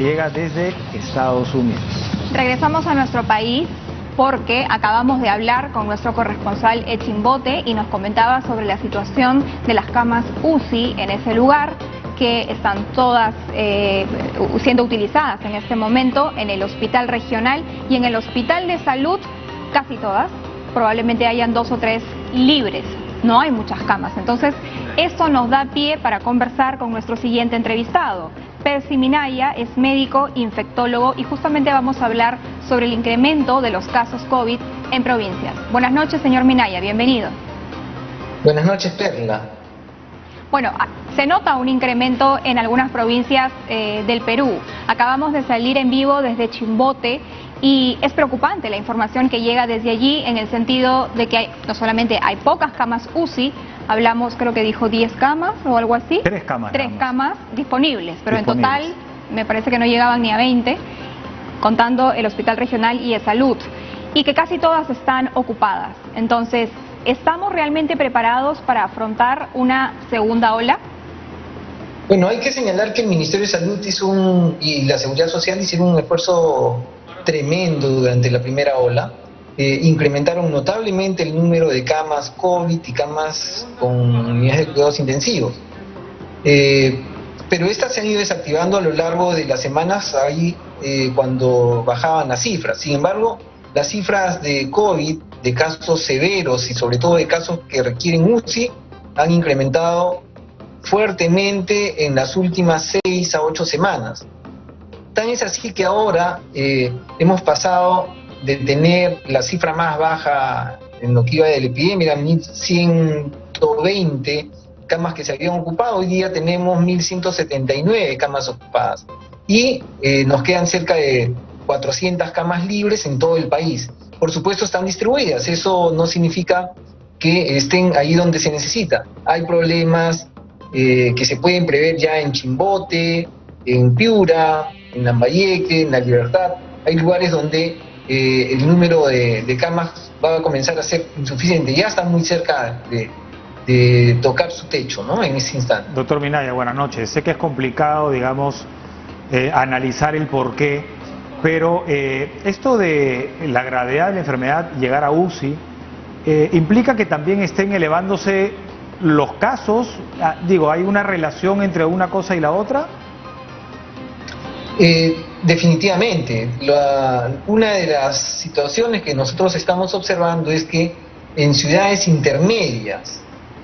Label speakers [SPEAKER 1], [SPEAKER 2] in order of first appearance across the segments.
[SPEAKER 1] Llega desde Estados Unidos.
[SPEAKER 2] Regresamos a nuestro país porque acabamos de hablar con nuestro corresponsal en Chimbote y nos comentaba sobre la situación de las camas UCI en ese lugar, que están todas siendo utilizadas en este momento en el hospital regional y en el hospital de salud, casi todas, probablemente hayan 2 o 3 libres. No hay muchas camas, entonces esto nos da pie para conversar con nuestro siguiente entrevistado. Percy Minaya es médico infectólogo y justamente vamos a hablar sobre el incremento de los casos COVID en provincias. Buenas noches, señor Minaya, bienvenido.
[SPEAKER 3] Buenas noches, Perla.
[SPEAKER 2] Bueno, se nota un incremento en algunas provincias del Perú. Acabamos de salir en vivo desde Chimbote y es preocupante la información que llega desde allí en el sentido de que no solamente hay pocas camas UCI, hablamos, creo que dijo 10 camas o algo así.
[SPEAKER 1] 3 camas.
[SPEAKER 2] 3 camas disponibles, pero en total me parece que no llegaban ni a 20, contando el hospital regional y de salud, y que casi todas están ocupadas. Entonces, ¿estamos realmente preparados para afrontar una segunda ola?
[SPEAKER 3] Bueno, hay que señalar que el Ministerio de Salud y la Seguridad Social hicieron un esfuerzo tremendo durante la primera ola. Incrementaron notablemente el número de camas COVID y camas con unidades de cuidados intensivos. Pero estas se han ido desactivando a lo largo de las semanas ahí cuando bajaban las cifras. Sin embargo, las cifras de COVID, de casos severos y sobre todo de casos que requieren UCI, han incrementado fuertemente en las últimas 6 a 8 semanas. Tan es así que ahora hemos pasado de tener la cifra más baja en lo que iba de la epidemia, 1.120 camas que se habían ocupado, hoy día tenemos 1.179 camas ocupadas y nos quedan cerca de 400 camas libres en todo el país. Por supuesto están distribuidas, eso no significa que estén ahí donde se necesita. Hay problemas que se pueden prever ya en Chimbote, en Piura, en Lambayeque, en La Libertad. Hay lugares donde el número de camas va a comenzar a ser insuficiente, ya están muy cerca de tocar su techo, ¿no?, en ese instante.
[SPEAKER 1] Doctor Minaya, buenas noches. Sé que es complicado, digamos, analizar el porqué, pero esto de la gravedad de la enfermedad, llegar a UCI, implica que también estén elevándose los casos. Digo, ¿hay una relación entre una cosa y la otra?
[SPEAKER 3] Definitivamente. Una de las situaciones que nosotros estamos observando es que en ciudades intermedias,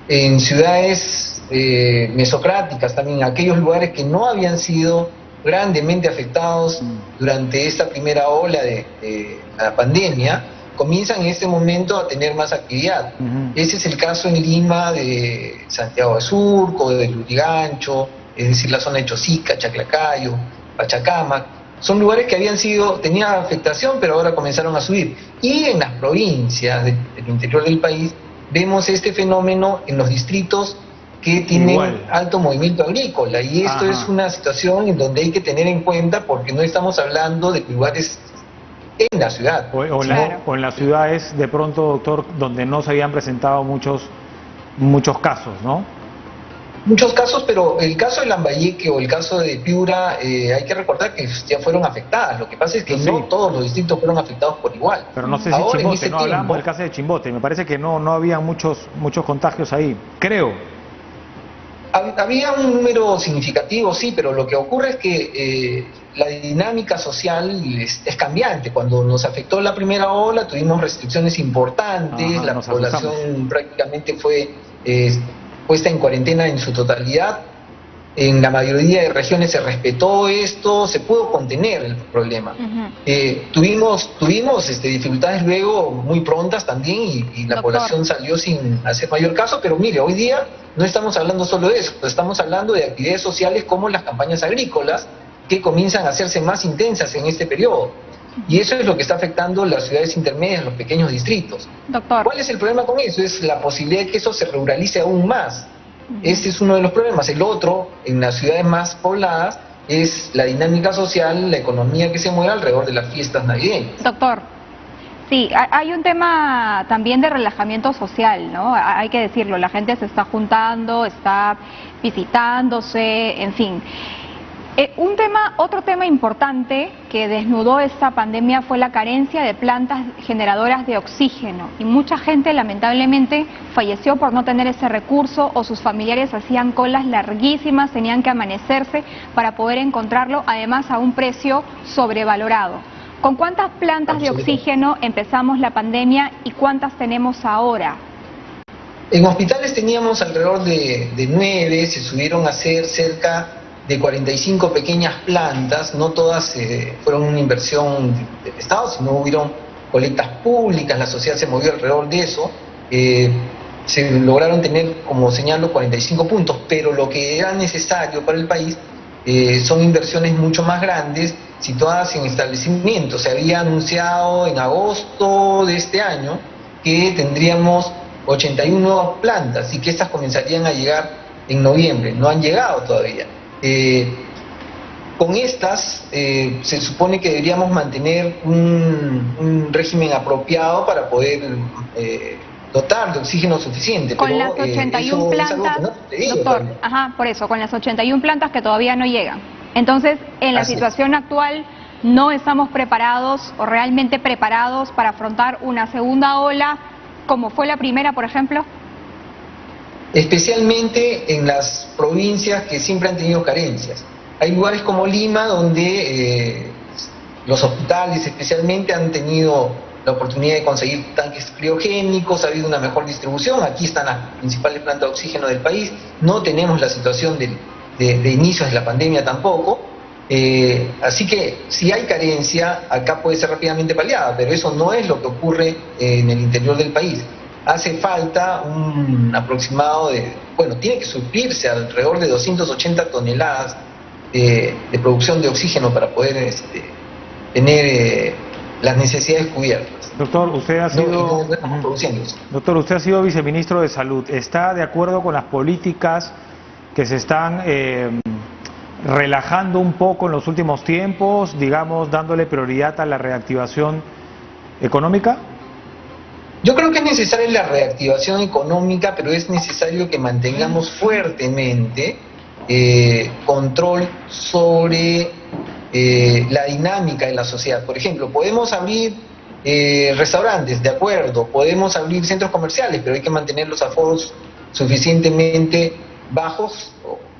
[SPEAKER 3] en ciudades mesocráticas también, aquellos lugares que no habían sido grandemente afectados durante esta primera ola de la pandemia, comienzan en este momento a tener más actividad. Ese es el caso en Lima de Santiago de Surco, de Lurigancho, es decir, la zona de Chosica, Chaclacayo, Pachacamac. Son lugares que tenían afectación, pero ahora comenzaron a subir. Y en las provincias del interior del país vemos este fenómeno en los distritos que tienen alto movimiento agrícola, y esto es una situación en donde hay que tener en cuenta, porque no estamos hablando de lugares en la ciudad.
[SPEAKER 1] O en las ciudades, de pronto, doctor, donde no se habían presentado muchos casos, ¿no?
[SPEAKER 3] Muchos casos, pero el caso de Lambayeque o el caso de Piura, hay que recordar que ya fueron afectadas. Lo que pasa es que no todos los distritos fueron afectados por igual.
[SPEAKER 1] Pero no sé si Chimbote, no hablamos del caso de Chimbote, me parece que no había muchos contagios ahí, creo.
[SPEAKER 3] Había un número significativo, sí, pero lo que ocurre es que la dinámica social es cambiante. Cuando nos afectó la primera ola tuvimos restricciones importantes, la población prácticamente fue puesta en cuarentena en su totalidad. En la mayoría de regiones se respetó esto, se pudo contener el problema. Tuvimos dificultades luego muy prontas también y la población salió sin hacer mayor caso, pero mire, hoy día no estamos hablando solo de eso, estamos hablando de actividades sociales como las campañas agrícolas que comienzan a hacerse más intensas en este periodo. Y eso es lo que está afectando las ciudades intermedias, los pequeños distritos.
[SPEAKER 2] Doctor.
[SPEAKER 3] ¿Cuál es el problema con eso? Es la posibilidad de que eso se ruralice aún más. Ese es uno de los problemas. El otro, en las ciudades más pobladas, es la dinámica social, la economía que se mueve alrededor de las fiestas navideñas.
[SPEAKER 2] Doctor, sí, hay un tema también de relajamiento social, ¿no? Hay que decirlo, la gente se está juntando, está visitándose, en fin. Otro tema importante que desnudó esta pandemia fue la carencia de plantas generadoras de oxígeno, y mucha gente lamentablemente falleció por no tener ese recurso, o sus familiares hacían colas larguísimas, tenían que amanecerse para poder encontrarlo, además a un precio sobrevalorado. ¿Con cuántas plantas de oxígeno empezamos la pandemia y cuántas tenemos ahora?
[SPEAKER 3] En hospitales teníamos alrededor de 9, se subieron a hacer cerca de 45 pequeñas plantas. No todas fueron una inversión del Estado, sino hubieron colectas públicas, la sociedad se movió alrededor de eso. Se lograron tener, como señalo, 45 puntos, pero lo que era necesario para el país son inversiones mucho más grandes, situadas en establecimientos. Se había anunciado en agosto de este año que tendríamos 81 nuevas plantas y que estas comenzarían a llegar en noviembre. No han llegado todavía. Con estas se supone que deberíamos mantener un régimen apropiado para poder dotar de oxígeno suficiente.
[SPEAKER 2] Con
[SPEAKER 3] pero,
[SPEAKER 2] las 81 plantas, doctor, por eso, con las 81 plantas que todavía no llegan. Entonces, en la situación actual, no estamos preparados o realmente preparados para afrontar una segunda ola, como fue la primera, por ejemplo.
[SPEAKER 3] Especialmente en las provincias que siempre han tenido carencias. Hay lugares como Lima donde los hospitales especialmente han tenido la oportunidad de conseguir tanques criogénicos, ha habido una mejor distribución. Aquí están las principales plantas de oxígeno del país. No tenemos la situación de inicios de la pandemia tampoco. Así que si hay carencia, acá puede ser rápidamente paliada, pero eso no es lo que ocurre en el interior del país. Hace falta un aproximado tiene que suplirse alrededor de 280 toneladas de producción de oxígeno para poder tener las necesidades cubiertas.
[SPEAKER 1] Doctor, usted ha sido, doctor, usted ha sido viceministro de Salud. ¿Está de acuerdo con las políticas que se están relajando un poco en los últimos tiempos, digamos, dándole prioridad a la reactivación económica?
[SPEAKER 3] Yo creo que es necesaria la reactivación económica, pero es necesario que mantengamos fuertemente control sobre la dinámica de la sociedad. Por ejemplo, podemos abrir restaurantes, de acuerdo, podemos abrir centros comerciales, pero hay que mantener los aforos suficientemente bajos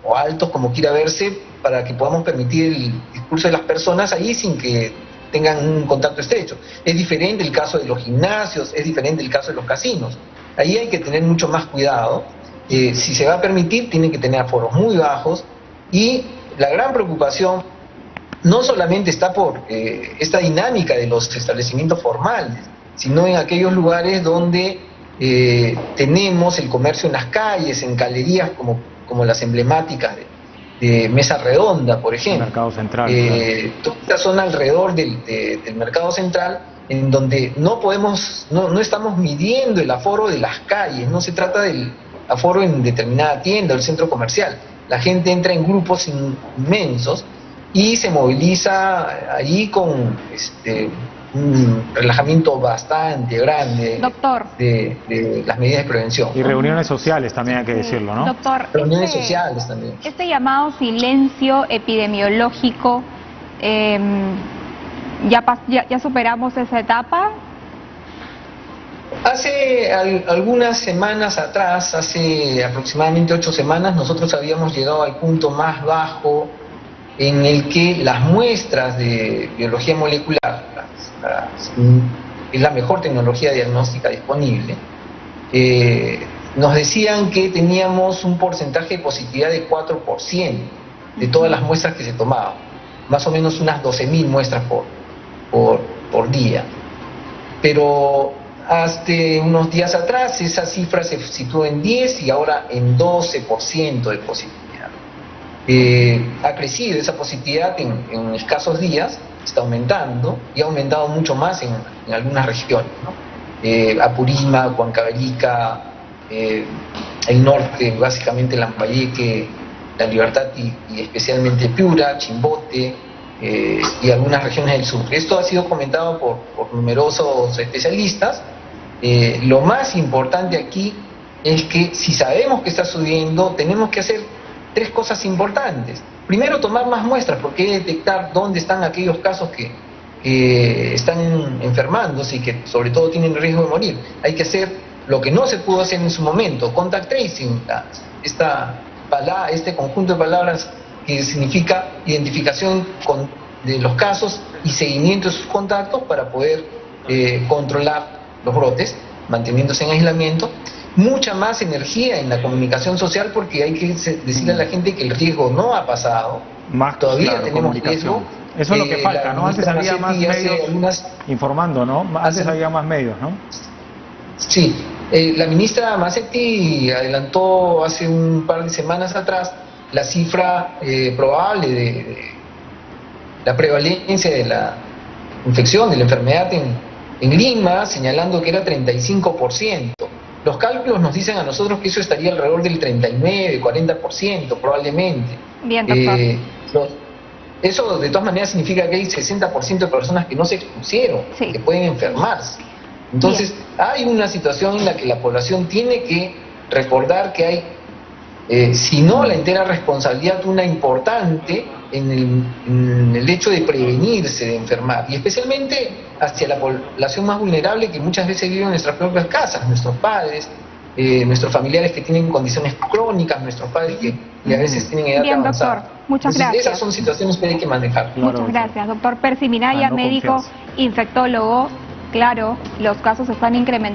[SPEAKER 3] o altos, como quiera verse, para que podamos permitir el discurso de las personas ahí sin que tengan un contacto estrecho. Es diferente el caso de los gimnasios, es diferente el caso de los casinos. Ahí hay que tener mucho más cuidado. Si se va a permitir, tienen que tener aforos muy bajos, y la gran preocupación no solamente está por esta dinámica de los establecimientos formales, sino en aquellos lugares donde tenemos el comercio en las calles, en galerías como las emblemáticas de Mesa Redonda, por ejemplo.
[SPEAKER 1] El Mercado Central.
[SPEAKER 3] Toda esta zona alrededor del Mercado Central, en donde no estamos midiendo el aforo de las calles. No se trata del aforo en determinada tienda o el centro comercial. La gente entra en grupos inmensos y se moviliza allí con un relajamiento bastante grande,
[SPEAKER 2] doctor,
[SPEAKER 3] de las medidas de prevención.
[SPEAKER 1] Y reuniones sociales también hay que decirlo, ¿no?
[SPEAKER 2] Doctor,
[SPEAKER 3] reuniones sociales también.
[SPEAKER 2] Este llamado silencio epidemiológico, ¿ya superamos esa etapa?
[SPEAKER 3] Hace algunas semanas atrás, hace aproximadamente 8 semanas, nosotros habíamos llegado al punto más bajo en el que las muestras de biología molecular, es la mejor tecnología diagnóstica disponible, nos decían que teníamos un porcentaje de positividad de 4% de todas las muestras que se tomaban, más o menos unas 12.000 muestras por día. Pero hasta unos días atrás esa cifra se situó en 10 y ahora en 12% de positividad. Ha crecido esa positividad en escasos días, está aumentando, y ha aumentado mucho más en algunas regiones, ¿no? Apurímac, Huancavelica, el norte, básicamente Lambayeque, La Libertad y especialmente Piura, Chimbote y algunas regiones del sur. Esto ha sido comentado por numerosos especialistas. Lo más importante aquí es que si sabemos que está subiendo, tenemos que hacer tres cosas importantes. Primero, tomar más muestras, porque hay que detectar dónde están aquellos casos que están enfermándose y que sobre todo tienen riesgo de morir. Hay que hacer lo que no se pudo hacer en su momento, contact tracing, este conjunto de palabras que significa identificación de los casos y seguimiento de sus contactos para poder controlar los brotes, manteniéndose en aislamiento. Mucha más energía en la comunicación social, porque hay que decirle a la gente que el riesgo no ha pasado. Todavía
[SPEAKER 1] claro,
[SPEAKER 3] tenemos riesgo.
[SPEAKER 1] Eso es lo que falta, ¿no? Antes había más medios informando, ¿no? Antes había más medios, ¿no?
[SPEAKER 3] Sí, la ministra Masetti adelantó hace un par de semanas atrás la cifra probable de la prevalencia de la infección, de la enfermedad en Lima, señalando que era 35%. Los cálculos nos dicen a nosotros que eso estaría alrededor del 39, 40% probablemente.
[SPEAKER 2] Bien, doctor.
[SPEAKER 3] Eso de todas maneras significa que hay 60% de personas que no se expusieron,
[SPEAKER 2] sí,
[SPEAKER 3] que pueden enfermarse. Entonces, hay una situación en la que la población tiene que recordar que hay, si no la entera responsabilidad, una importante en el hecho de prevenirse de enfermar, y especialmente hacia la población más vulnerable que muchas veces vive en nuestras propias casas, nuestros padres, nuestros familiares que tienen condiciones crónicas, nuestros padres que a veces tienen edad avanzada.
[SPEAKER 2] Doctor, muchas gracias.
[SPEAKER 3] Esas son situaciones que hay que manejar.
[SPEAKER 2] Muchas gracias, doctor Percy Minaya, médico infectólogo. Claro, los casos están incrementando.